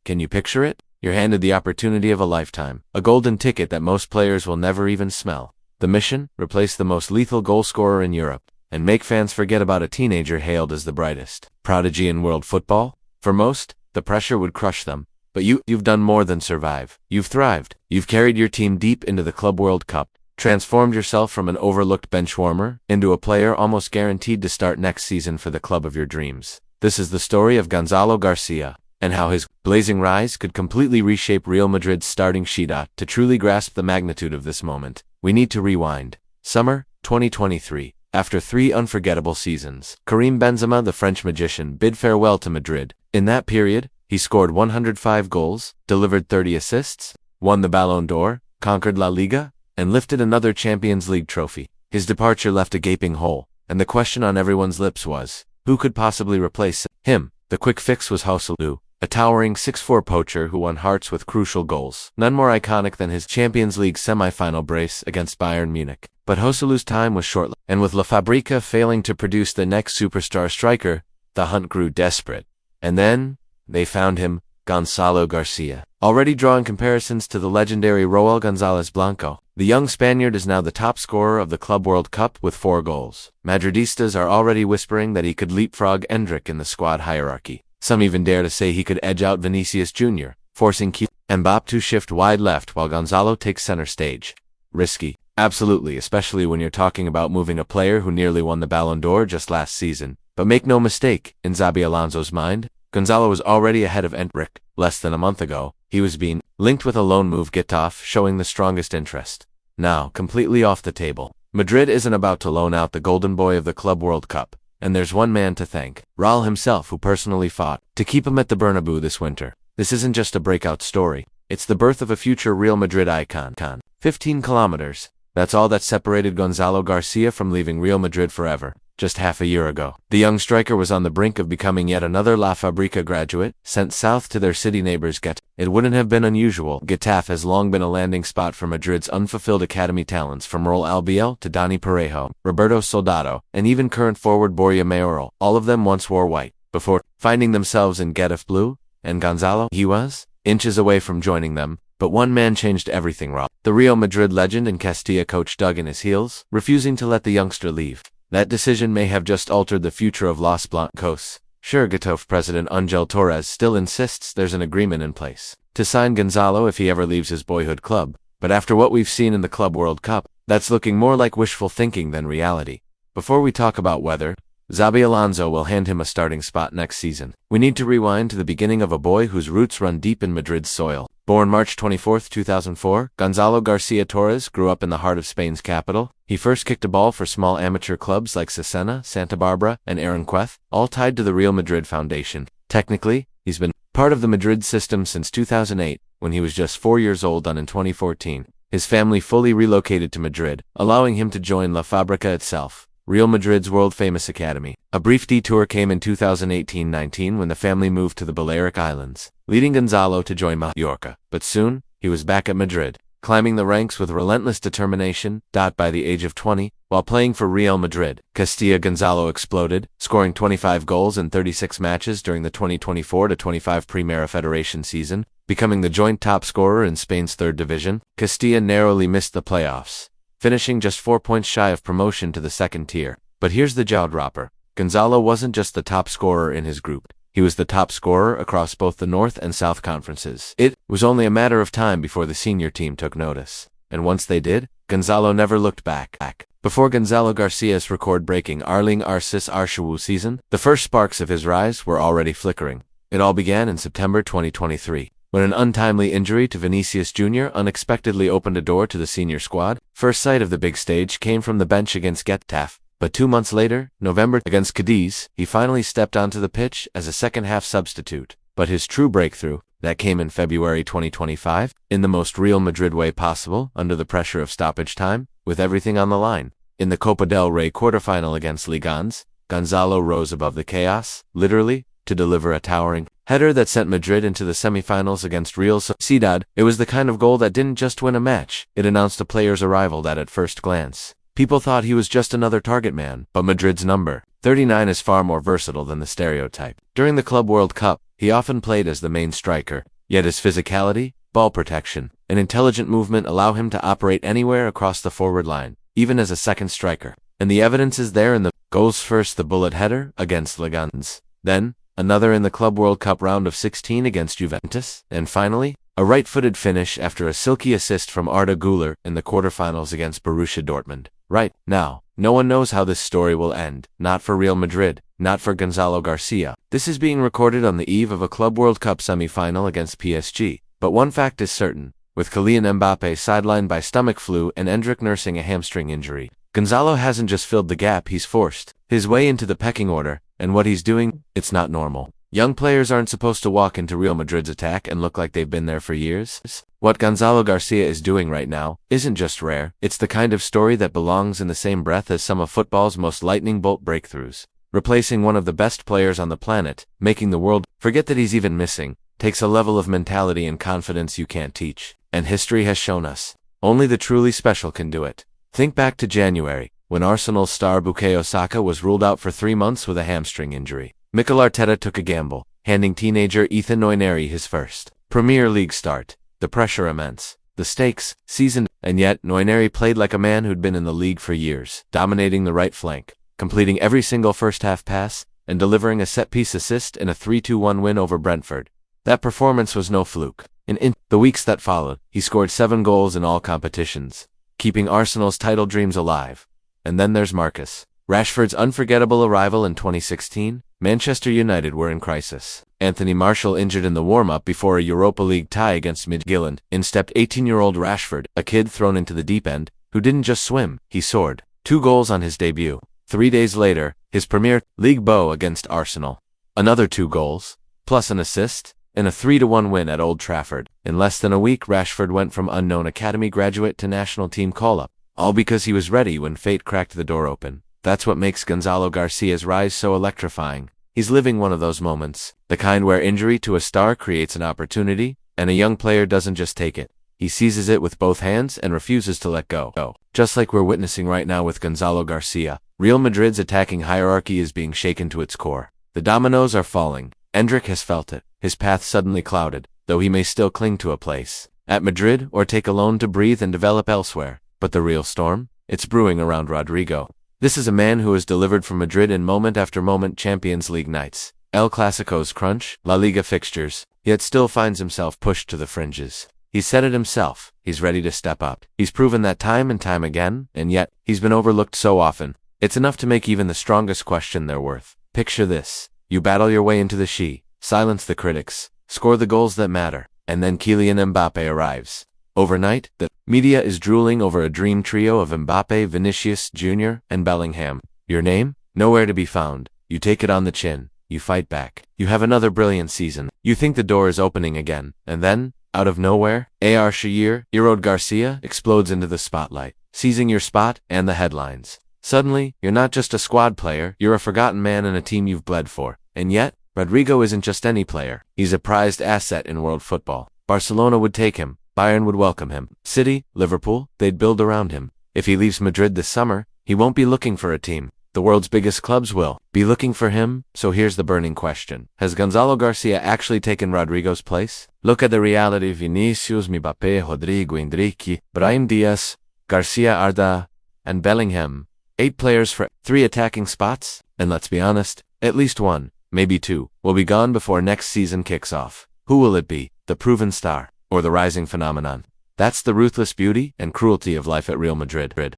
Can you picture it? You're handed the opportunity of a lifetime, a golden ticket that most players will never even smell. The mission? Replace the most lethal goal scorer in Europe, and make fans forget about a teenager hailed as the brightest prodigy in world football? For most, the pressure would crush them. But you've done more than survive. You've thrived. You've carried your team deep into the Club World Cup, transformed yourself from an overlooked benchwarmer into a player almost guaranteed to start next season for the club of your dreams. This is the story of Gonzalo García, and how his blazing rise could completely reshape Real Madrid's starting sheet. To truly grasp the magnitude of this moment, we need to rewind. Summer 2023. After 3 unforgettable seasons, Karim Benzema, the French magician, bid farewell to Madrid. In that period, he scored 105 goals, delivered 30 assists, won the Ballon d'Or, conquered La Liga, and lifted another Champions League trophy. His departure left a gaping hole, and the question on everyone's lips was, who could possibly replace him? The quick fix was Joselu, a towering 6'4" poacher who won hearts with crucial goals, none more iconic than his Champions League semi-final brace against Bayern Munich. But Joselu's time was short, and with La Fabrica failing to produce the next superstar striker, the hunt grew desperate. And then they found him, Gonzalo García. Already drawing comparisons to the legendary Raúl González Blanco, the young Spaniard is now the top scorer of the Club World Cup with 4 goals. Madridistas are already whispering that he could leapfrog Endrick in the squad hierarchy. Some even dare to say he could edge out Vinícius Jr, forcing Kylian Mbappé to shift wide left while Gonzalo takes center stage. Risky. Absolutely, especially when you're talking about moving a player who nearly won the Ballon d'Or just last season. But make no mistake, in Xabi Alonso's mind, Gonzalo was already ahead of Endrick. Less than a month ago, he was being linked with a loan move, Getafe showing the strongest interest. Now, completely off the table, Madrid isn't about to loan out the golden boy of the Club World Cup, and there's one man to thank, Raúl himself, who personally fought to keep him at the Bernabéu this winter. This isn't just a breakout story, it's the birth of a future Real Madrid icon. 15 kilometers, that's all that separated Gonzalo García from leaving Real Madrid forever. Just half a year ago, the young striker was on the brink of becoming yet another La Fabrica graduate, sent south to their city neighbors Getafe. It wouldn't have been unusual. Getafe has long been a landing spot for Madrid's unfulfilled academy talents, from Raúl Albiol to Dani Parejo, Roberto Soldado, and even current forward Borja Mayoral. All of them once wore white, before finding themselves in Getafe blue, and Gonzalo, he was inches away from joining them. But one man changed everything. The Real Madrid legend and Castilla coach dug in his heels, refusing to let the youngster leave. That decision may have just altered the future of Los Blancos. Sure, Getafe president Angel Torres still insists there's an agreement in place to sign Gonzalo if he ever leaves his boyhood club. But after what we've seen in the Club World Cup, that's looking more like wishful thinking than reality. Before we talk about whether Xabi Alonso will hand him a starting spot next season, we need to rewind to the beginning of a boy whose roots run deep in Madrid's soil. Born March 24, 2004, Gonzalo García Torres grew up in the heart of Spain's capital. He first kicked a ball for small amateur clubs like Cesena, Santa Barbara, and Aranjuez, all tied to the Real Madrid Foundation. Technically, he's been part of the Madrid system since 2008, when he was just 4 years old. In 2014, his family fully relocated to Madrid, allowing him to join La Fabrica itself, Real Madrid's world-famous academy. A brief detour came in 2018-19 when the family moved to the Balearic Islands, leading Gonzalo to join Mallorca. But soon, he was back at Madrid, climbing the ranks with relentless determination. By the age of 20, while playing for Real Madrid, Castilla, Gonzalo exploded, scoring 25 goals in 36 matches during the 2024-25 Primera Federation season, becoming the joint top scorer in Spain's third division. Castilla narrowly missed the playoffs, finishing just 4 points shy of promotion to the second tier. But here's the jaw-dropper. Gonzalo wasn't just the top scorer in his group. He was the top scorer across both the North and South conferences. It was only a matter of time before the senior team took notice. And once they did, Gonzalo never looked back. Before Gonzalo García's record-breaking Arling Arsis Arshawu season, the first sparks of his rise were already flickering. It all began in September 2023. When an untimely injury to Vinícius Jr unexpectedly opened a door to the senior squad. First sight of the big stage came from the bench against Getafe, but 2 months later, November against Cadiz, he finally stepped onto the pitch as a second-half substitute. But his true breakthrough, that came in February 2025, in the most Real Madrid way possible, under the pressure of stoppage time, with everything on the line. In the Copa del Rey quarterfinal against Ligans, Gonzalo rose above the chaos, literally, to deliver a towering header that sent Madrid into the semifinals against Real Sociedad. It was the kind of goal that didn't just win a match, it announced a player's arrival that at first glance, people thought he was just another target man. But Madrid's number 39 is far more versatile than the stereotype. During the Club World Cup, he often played as the main striker, Yet his physicality, ball protection, and intelligent movement allow him to operate anywhere across the forward line, even as a second striker. And the evidence is there in the goals. First, the bullet header against Leganés. Then, another in the Club World Cup round of 16 against Juventus. And finally, a right-footed finish after a silky assist from Arda Güler in the quarterfinals against Borussia Dortmund. Right now, no one knows how this story will end. Not for Real Madrid, not for Gonzalo Garcia. This is being recorded on the eve of a Club World Cup semi-final against PSG. But one fact is certain. With Kylian Mbappé sidelined by stomach flu and Endrick nursing a hamstring injury, Gonzalo hasn't just filled the gap, he's forced his way into the pecking order, and what he's doing, it's not normal. Young players aren't supposed to walk into Real Madrid's attack and look like they've been there for years. What Gonzalo Garcia is doing right now isn't just rare, it's the kind of story that belongs in the same breath as some of football's most lightning bolt breakthroughs. Replacing one of the best players on the planet, making the world forget that he's even missing, takes a level of mentality and confidence you can't teach. And history has shown us, only the truly special can do it. Think back to January, when Arsenal's star Bukayo Saka was ruled out for 3 months with a hamstring injury. Mikel Arteta took a gamble, handing teenager Ethan Nwaneri his first Premier League start. The pressure immense, the stakes seasoned, and yet Nwaneri played like a man who'd been in the league for years, dominating the right flank, completing every single first-half pass, and delivering a set-piece assist in a 3-2-1 win over Brentford. That performance was no fluke. In the weeks that followed, he scored 7 goals in all competitions, keeping Arsenal's title dreams alive. And then there's Marcus Rashford's unforgettable arrival in 2016. Manchester United were in crisis. Anthony Martial injured in the warm-up before a Europa League tie against Midtjylland. In stepped 18-year-old Rashford, a kid thrown into the deep end, who didn't just swim, he soared. 2 goals on his debut. 3 days later, his Premier League bow against Arsenal. Another 2 goals, plus an assist, in a 3-1 win at Old Trafford. In less than a week, Rashford went from unknown academy graduate to national team call-up, all because he was ready when fate cracked the door open. That's what makes Gonzalo Garcia's rise so electrifying. He's living one of those moments, the kind where injury to a star creates an opportunity, and a young player doesn't just take it. He seizes it with both hands and refuses to let go. Just like we're witnessing right now with Gonzalo Garcia, Real Madrid's attacking hierarchy is being shaken to its core. The dominoes are falling. Endrick has felt it, his path suddenly clouded, though he may still cling to a place at Madrid or take a loan to breathe and develop elsewhere. But the real storm? It's brewing around Rodrygo. This is a man who has delivered for Madrid in moment after moment Champions League nights, El Clasico's crunch, La Liga fixtures, yet still finds himself pushed to the fringes. He's said it himself, he's ready to step up. He's proven that time and time again, and yet, he's been overlooked so often. It's enough to make even the strongest question their worth. Picture this. You battle your way into the silence the critics, score the goals that matter, and then Kylian Mbappé arrives. Overnight, the media is drooling over a dream trio of Mbappé, Vinícius Jr, and Bellingham. Your name? Nowhere to be found. You take it on the chin. You fight back. You have another brilliant season. You think the door is opening again, and then, out of nowhere, Erod Garcia explodes into the spotlight, seizing your spot and the headlines. Suddenly, you're not just a squad player, you're a forgotten man in a team you've bled for. And yet, Rodrygo isn't just any player. He's a prized asset in world football. Barcelona would take him. Bayern would welcome him. City, Liverpool, they'd build around him. If he leaves Madrid this summer, he won't be looking for a team. The world's biggest clubs will be looking for him. So here's the burning question. Has Gonzalo Garcia actually taken Rodrygo's place? Look at the reality. Vinícius, Mbappé, Rodrygo, Endrick, Brahim Diaz, Garcia, Arda, and Bellingham. 8 players for 3 attacking spots? And let's be honest, at least 1, maybe 2, will be gone before next season kicks off. Who will it be? The proven star, or the rising phenomenon? That's the ruthless beauty and cruelty of life at Real Madrid.